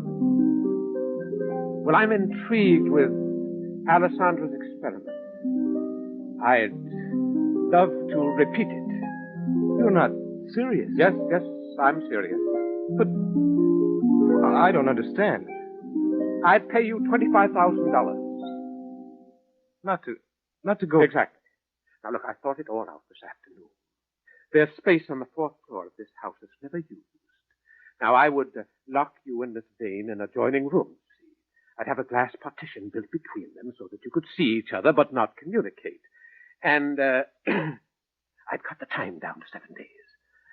Well, I'm intrigued with Alessandro's experiment. I'd love to repeat it. You're not serious. Yes, I'm serious. But I don't understand. I'd pay you $25,000. Not to go... Exactly. Now, look, I thought it all out this afternoon. There's space on the fourth floor of this house that's never used. Now, I would lock you and Miss Vane in adjoining rooms. I'd have a glass partition built between them so that you could see each other but not communicate. And I'd cut the time down to 7 days.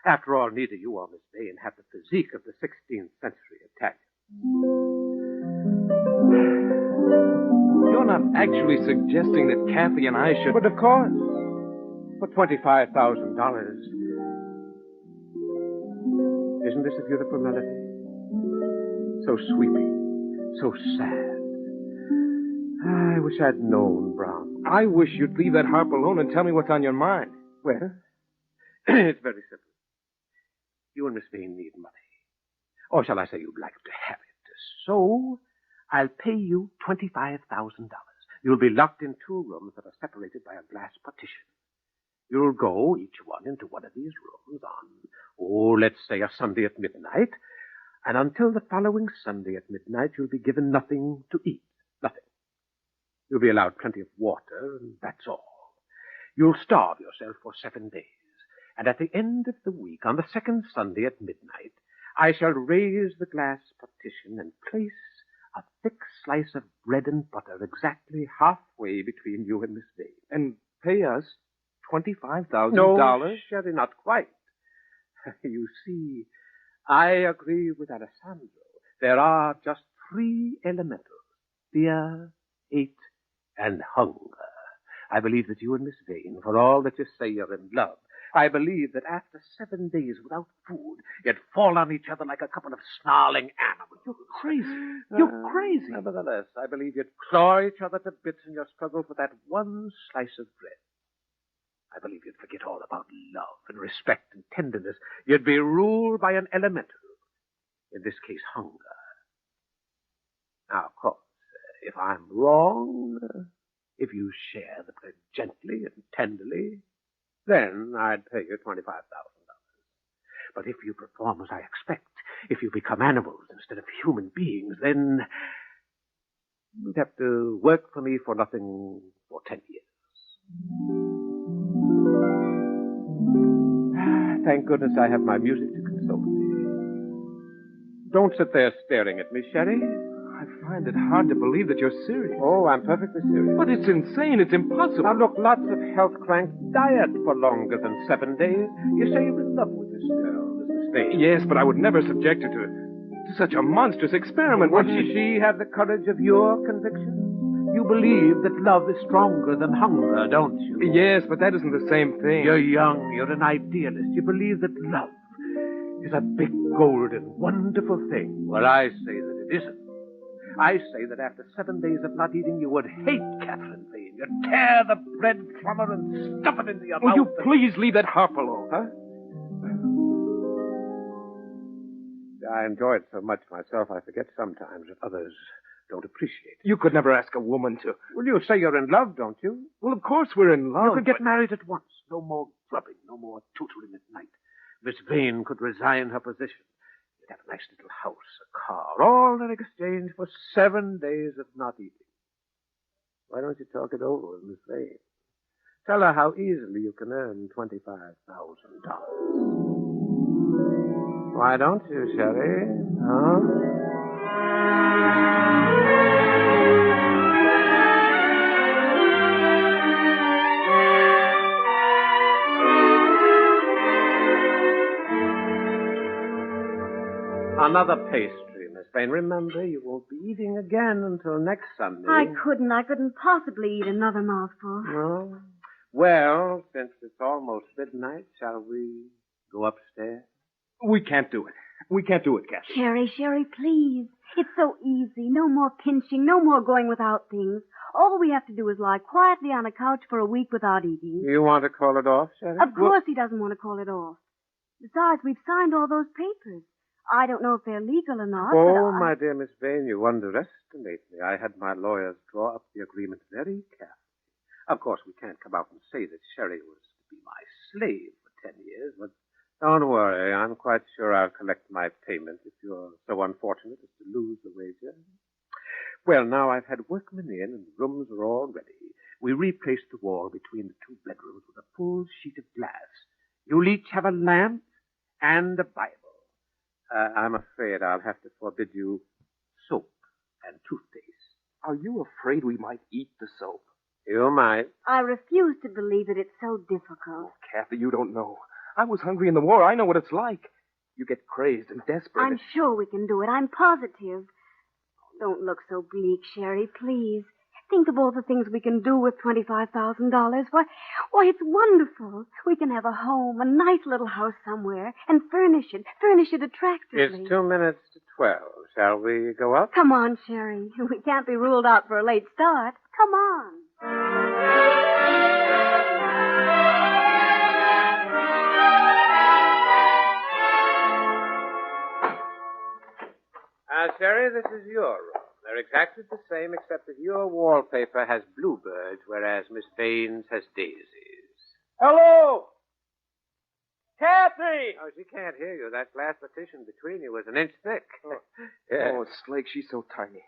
After all, neither you or Miss Vane have the physique of the 16th century Italian. You're not actually suggesting that Kathy and I should... But of course. For $25,000. Isn't this a beautiful melody? So sweeping. So sad. I wish I'd known, Brown. I wish you'd leave that harp alone and tell me what's on your mind. Well, it's very simple. You and Miss Vane need money. Or shall I say you'd like to have it. So, I'll pay you $25,000. You'll be locked in 2 rooms that are separated by a glass partition. You'll go, each one, into one of these rooms on, let's say a Sunday at midnight. And until the following Sunday at midnight, you'll be given nothing to eat. Nothing. You'll be allowed plenty of water, and that's all. You'll starve yourself for 7 days. And at the end of the week, on the second Sunday at midnight, I shall raise the glass partition and place a thick slice of bread and butter exactly halfway between you and Miss Vane. And pay us $25,000? No, Sherry, not quite. You see, I agree with Alessandro. There are just 3 elementals: fear, hate, and hunger. I believe that you and Miss Vane, for all that you say you're in love, I believe that after 7 days without food, you'd fall on each other like a couple of snarling animals. You're crazy. You're crazy. Nevertheless, I believe you'd claw each other to bits in your struggle for that one slice of bread. I believe you'd forget all about love and respect and tenderness. You'd be ruled by an elemental. In this case, hunger. Now, of course, if I'm wrong, if you share the bread gently and tenderly, then I'd pay you $25,000. But if you perform as I expect, if you become animals instead of human beings, then you'd have to work for me for nothing for 10 years. Thank goodness I have my music to console me. Don't sit there staring at me, Sherry. I've find it hard to believe that you're serious. Oh, I'm perfectly serious. But it's insane. It's impossible. Now, look, lots of health cranks diet for longer than 7 days. You say you're in love with this girl, this Miss Vane. Yes, but I would never subject her to such a monstrous experiment. Would she have the courage of your convictions? You believe that love is stronger than hunger, don't you? Yes, but that isn't the same thing. You're young. You're an idealist. You believe that love is a big, golden, wonderful thing. Well, I say that it isn't. I say that after 7 days of not eating, you would hate Catherine Vane. You'd tear the bread from her and stuff it into your mouth. Will you please leave that harp alone? Huh? I enjoy it so much myself, I forget sometimes that others don't appreciate it. You could never ask a woman to. Well, you say you're in love, don't you? Well, of course we're in love. You could get married at once. No more grubbing, no more tutoring at night. Miss Vane could resign her position. You'd have a nice little house, a car, all in exchange for 7 days of not eating. Why don't you talk it over with Miss Vane? Tell her how easily you can earn $25,000. Why don't you, Sherry? Huh? Another pastry, Miss Vane. Remember, you won't be eating again until next Sunday. I couldn't possibly eat another mouthful. No? Well, since it's almost midnight, shall we go upstairs? We can't do it. We can't do it, Kathy. Sherry, please. It's so easy. No more pinching, no more going without things. All we have to do is lie quietly on a couch for a week without eating. You want to call it off, Sherry? Of course he doesn't want to call it off. Besides, we've signed all those papers. I don't know if they're legal or not. Oh, my dear Miss Vane, you underestimate me. I had my lawyers draw up the agreement very carefully. Of course, we can't come out and say that Sherry was to be my slave for 10 years, but don't worry. I'm quite sure I'll collect my payment if you're so unfortunate as to lose the wager. Well, now I've had workmen in and the rooms are all ready. We replaced the wall between the two bedrooms with a full sheet of glass. You'll each have a lamp and a Bible. I'm afraid I'll have to forbid you soap and toothpaste. Are you afraid we might eat the soap? You might. I refuse to believe that it's so difficult. Kathy, you don't know. I was hungry in the war. I know what it's like. You get crazed and desperate. I'm sure we can do it. I'm positive. Don't look so bleak, Sherry, please. Think of all the things we can do with $25,000. Why, it's wonderful. We can have a home, a nice little house somewhere, and furnish it attractively. It's 2 minutes to 12. Shall we go up? Come on, Sherry. We can't be ruled out for a late start. Come on. Sherry, this is your room. They're exactly the same, except that your wallpaper has bluebirds, whereas Miss Vane's has daisies. Hello! Kathy! Oh, she can't hear you. That glass partition between you was an inch thick. Oh, yes. Oh, Slake, she's so tiny.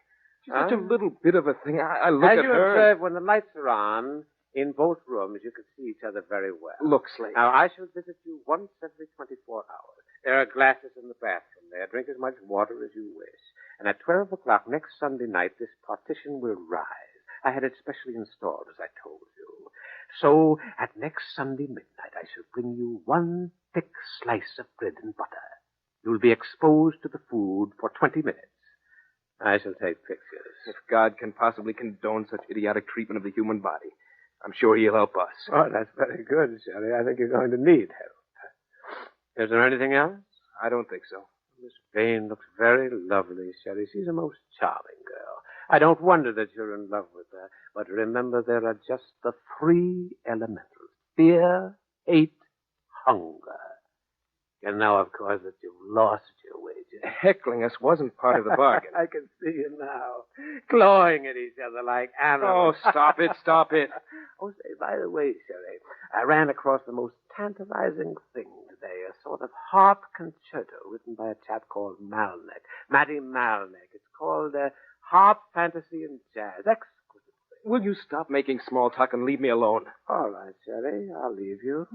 She's such a little bit of a thing. I look As at you her. observe, when the lights are on, in both rooms, you can see each other very well. Look, Slake. Now, I shall visit you once every 24 hours. There are glasses in the bathroom there. Drink as much water as you wish. And at 12 o'clock next Sunday night, this partition will rise. I had it specially installed, as I told you. So, at next Sunday midnight, I shall bring you one thick slice of bread and butter. You'll be exposed to the food for 20 minutes. I shall take pictures. If God can possibly condone such idiotic treatment of the human body, I'm sure he'll help us. Oh, that's very good, Sherry. I think you're going to need help. Is there anything else? I don't think so. Miss Vane looks very lovely, Sherry. She's a most charming girl. I don't wonder that you're in love with her. But remember, there are just the 3 elementals. Fear, hate, hunger. You know, of course, that you've lost your wager. Heckling us wasn't part of the bargain. I can see you now, clawing at each other like animals. Oh, stop it, stop it. Oh, say, by the way, Sherry, I ran across the most tantalizing thing today, a sort of harp concerto written by a chap called Malneck, Matty Malneck. It's called Harp Fantasy and Jazz. Exquisite thing. Will you stop making small talk and leave me alone? All right, Sherry, I'll leave you.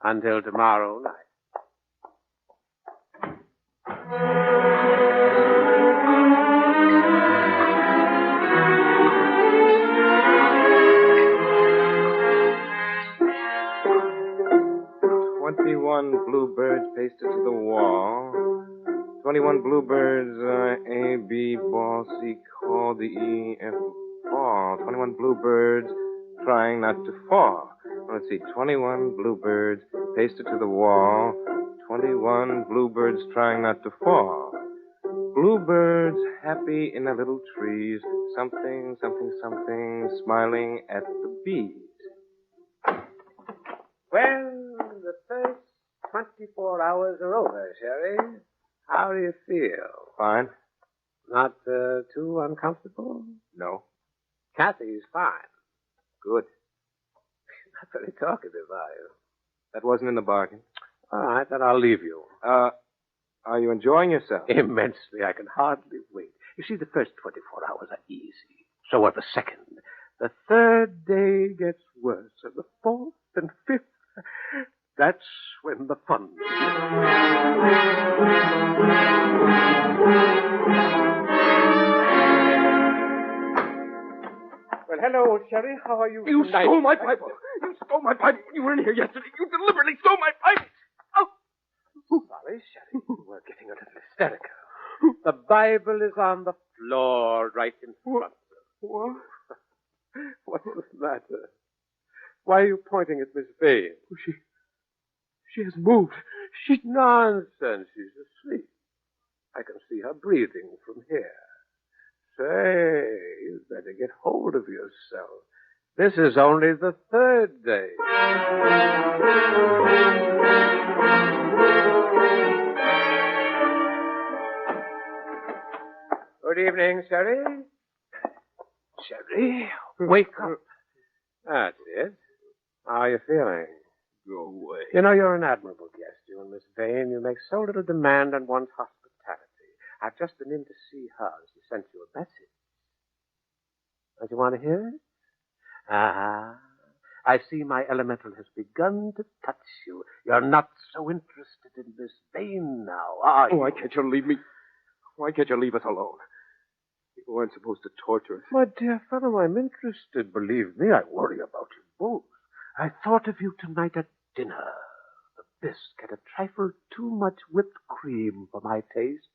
Until tomorrow night. 21 bluebirds pasted to the wall. 21 bluebirds, A, B, ball, C, call, D, E, F, fall. 21 bluebirds trying not to fall. Let's see, 21 bluebirds pasted to the wall. 21 bluebirds trying not to fall. Bluebirds happy in their little trees. Something, something, something, smiling at the bees. Well, the first 24 hours are over, Sherry. How do you feel? Fine. Not too uncomfortable? No. Kathy's fine. Good. Not very talkative, are you? That wasn't in the bargain. All right, then I'll leave you. Are you enjoying yourself? Immensely. I can hardly wait. You see, the first 24 hours are easy. So are the second. The third day gets worse, and the fourth and fifth. That's when the fun Well, hello, Sherry. How are you You tonight? stole my pipe. You stole my pipe when you were in here yesterday. You deliberately stole my pipe. Oh. Sorry, Sherry. You were getting a little hysterical. The Bible is on the floor right in front. What? What's the matter? Why are you pointing at Miss Vane? She has moved. Nonsense. She's asleep. I can see her breathing from here. Say, you'd better get hold of yourself. This is only the third day. Good evening, Sherry. Sherry, wake up. That's it. How are you feeling? Go away. You know, you're an admirable guest, you and Miss Vane. You make so little demand on one's hospitality. I've just been in to see her. She sent you a message. Don't you want to hear it? I see my elemental has begun to touch you. You're not so interested in Miss Vane now, are you? Why can't you leave me? Why can't you leave us alone? You weren't supposed to torture us. My dear fellow, I'm interested. Believe me, I worry about you both. I thought of you tonight at dinner. The bisque had a trifle too much whipped cream for my taste.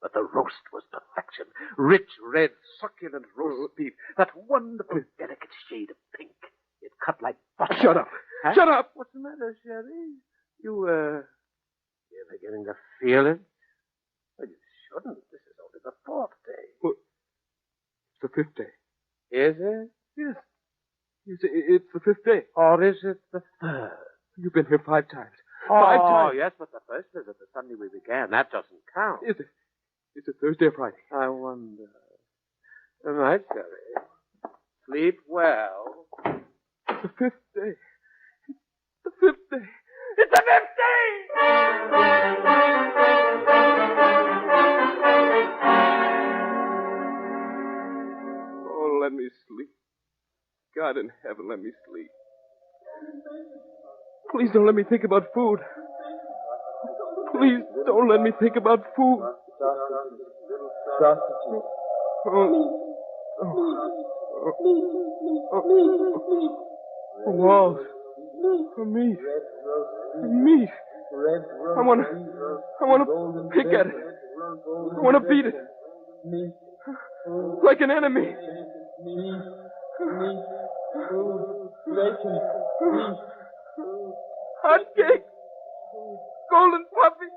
But the roast was perfection. Rich, red, succulent roast beef. That wonderful, delicate shade of pink. It cut like butter. Shut up. Huh? Shut up. What's the matter, Sherry? You're beginning to feel it? Well, you shouldn't. This is only the fourth day. Well, it's the fifth day. Is it? Yes. It's the fifth day. Or is it the third? You've been here 5 times. Oh, 5 times. Yes, but the first visit, the Sunday we began, that doesn't count. Is it? Is it Thursday or Friday? I wonder. Good night, Sherry. Sleep well. It's the fifth day. It's the fifth day. It's the fifth day! Oh, let me sleep. God in heaven, let me sleep. Please don't let me think about food. Please don't let me think about food. Walls. Meat. Meat. I want to pick at it. I want to beat it. Like an enemy. Hot cake. Golden puffy.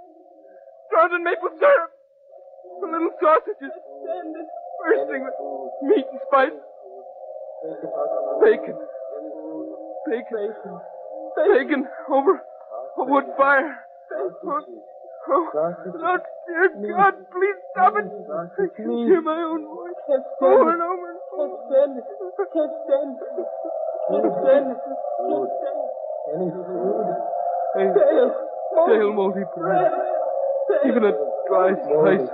Drowned in maple syrup. The little sausages. Bursting with meat and spice. Bacon. Bacon over a wood fire. Oh, dear God, please stop it. I can hear my own voice over and over. Can't stand it. Any food? Stale moldy bread. Even a dry slice of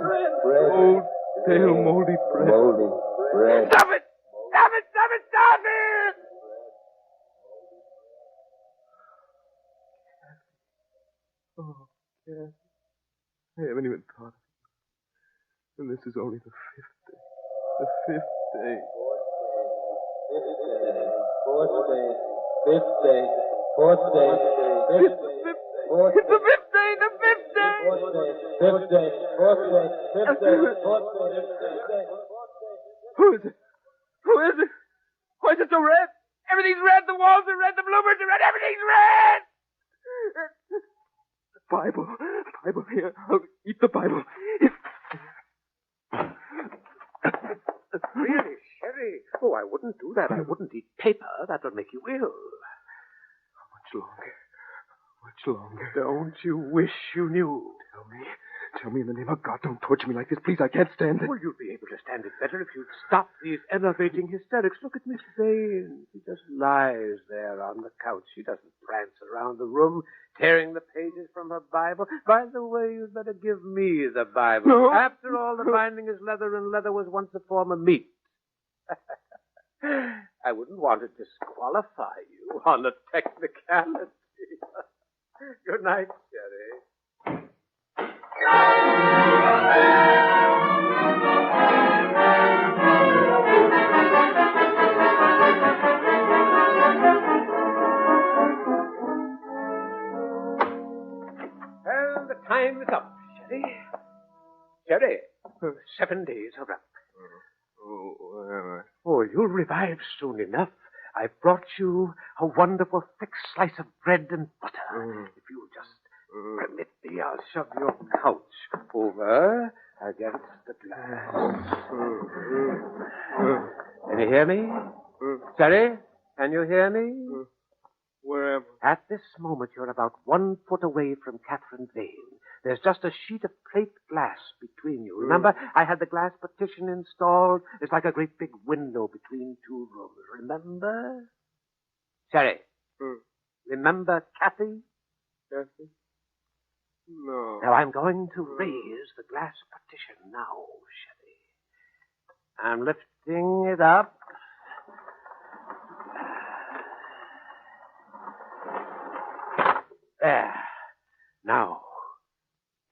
old, stale moldy bread. Stop it! Stop it! Stop it! Stop it! Oh, yeah. I haven't even thought of it. And this is only the fifth day. The fifth day. Fourth day. Fifth day. Fourth day. Fifth day. Fifth day. It's the fifth day, the fifth day. Fifth day, fourth day, fifth day, fourth day, fifth day. Who is it? Who is it? Why is it so red? Everything's red. The walls are red. The bluebirds are red. Everything's red. Bible. Bible here. I'll eat the Bible. Really, Sherry? Oh, I wouldn't do that. I wouldn't eat paper. That would make you ill. Much longer. Much longer. Don't you wish you knew? Tell me in the name of God, don't torture me like this. Please, I can't stand it. Well, you'd be able to stand it better if you'd stop these enervating hysterics. Look at Miss Vane. She just lies there on the couch. She doesn't prance around the room, tearing the pages from her Bible. By the way, you'd better give me the Bible. No. After all, the binding is leather, and leather was once a form of meat. I wouldn't want to disqualify you on a technicality. Good night, Sherry. Well, the time is up, Sherry. Sherry, 7 days are up. Oh, you'll revive soon enough. I've brought you a wonderful thick slice of bread and butter. If you'll just permit me, I'll shove your couch over against the glass. Can you hear me? Sherry, can you hear me? Wherever. At this moment, you're about 1 foot away from Catherine Vane. There's just a sheet of plate glass between you. Remember, I had the glass partition installed. It's like a great big window between two rooms. Remember? Sherry. Remember Kathy? Kathy? No. Now, I'm going to raise the glass partition now, Sherry. I'm lifting it up. There. Now,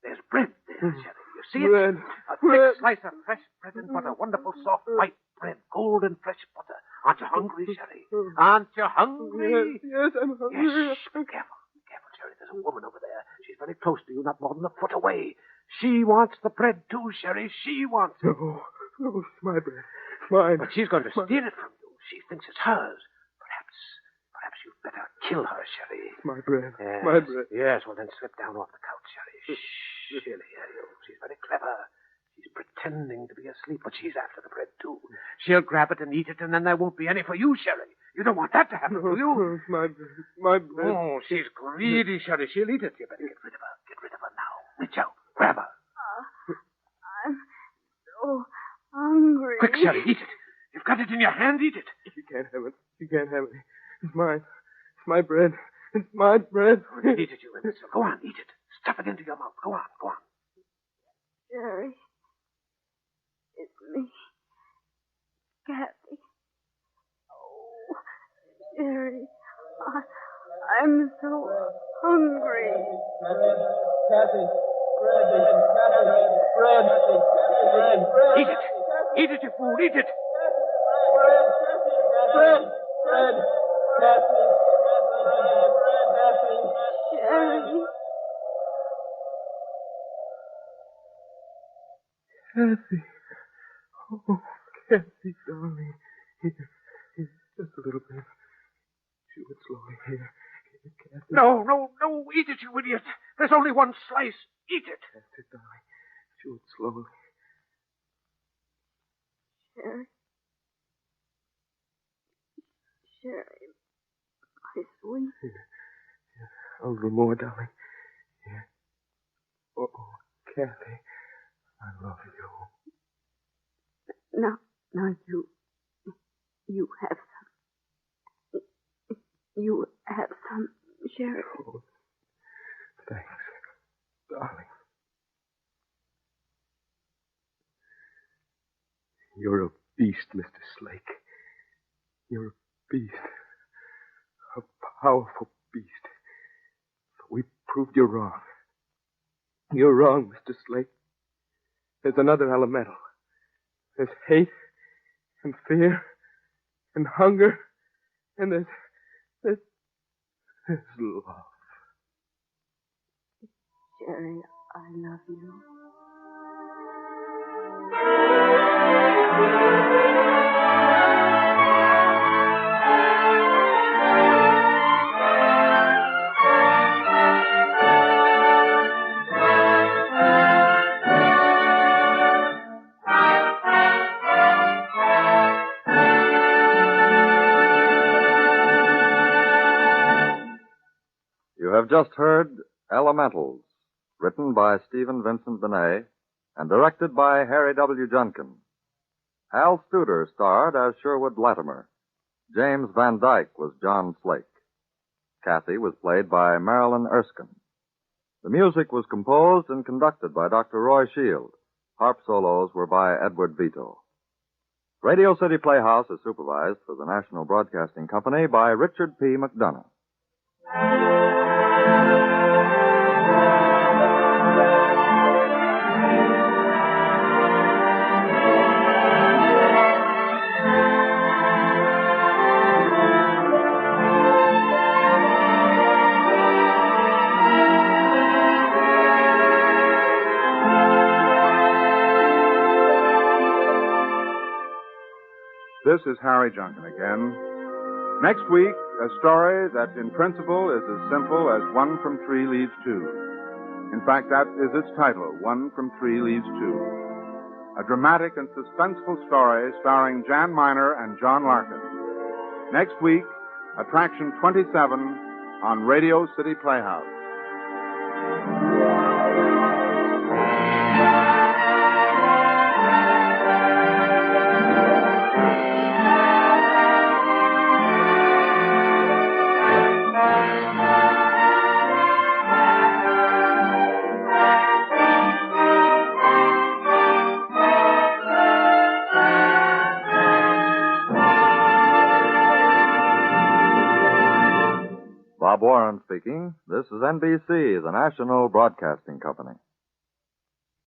there's bread there, Sherry. You see it? Bread. A thick slice of fresh bread and butter. Wonderful, soft, white bread. Golden, fresh butter. Aren't you hungry, Sherry? Aren't you hungry? Yes, I'm hungry. Yes, shh, be careful. Be careful, Sherry. There's a woman over there. She's very close to you, not more than a foot away. She wants the bread, too, Sherry. She wants it. No, it's my bread. Mine. But she's going to steal it from you. She thinks it's hers. Perhaps you'd better kill her, Sherry. My bread. Yes. My bread. Yes, well, then slip down off the couch, Sherry. Shh. She'll hear you. She's very clever. She's pretending to be asleep, but she's after the bread, too. She'll grab it and eat it, and then there won't be any for you, Sherry. You don't want that to happen, do you? No, it's my bread. My bread. Oh, she's greedy, Sherry. She'll eat it. You better get rid of her. Get rid of her now. Reach out. Grab her. I'm so hungry. Quick, Sherry. Eat it. You've got it in your hand. Eat it. You can't have it. You can't have it. It's mine. It's my bread. It's my bread. Eat it, you imbecile. Go on, eat it. Stuff it into your mouth. Go on, go on. Jerry. It's me. Kathy. Oh, Jerry. I'm so hungry. Kathy, bread, bread. Eat it. Eat it, you fool. Eat it. Bread, Kathy. Jerry. Kathy. Oh, Kathy, darling. Here, just a little bit. Chew it slowly. Here, Kathy. No. Eat it, you idiot. There's only one slice. Eat it. Kathy, darling. Chew it slowly. Jerry, my sweet. Here. A little more, darling. Here. Oh, Kathy, I love you. Now you have some. You have some, Jerry. Oh, thanks, darling. You're a beast, Mr. Slake. You're a beast. A powerful beast. But we proved you wrong. You're wrong, Mr. Slake. There's another elemental. There's hate and fear and hunger and there's love. Sherry, I love you. You have just heard Elementals, written by Stephen Vincent Benet and directed by Harry W. Junkin. Hal Studer starred as Sherwood Latimer. James Van Dyke was John Slake. Kathy was played by Marilyn Erskine. The music was composed and conducted by Dr. Roy Shield. Harp solos were by Edward Vito. Radio City Playhouse is supervised for the National Broadcasting Company by Richard P. McDonough. This is Harry Junkin again. Next week, a story that in principle is as simple as 1 from 3 leaves 2. In fact, that is its title, 1 from 3 leaves 2. A dramatic and suspenseful story starring Jan Miner and John Larkin. Next week, Attraction 27 on Radio City Playhouse. Bob Warren speaking. This is NBC, the National Broadcasting Company.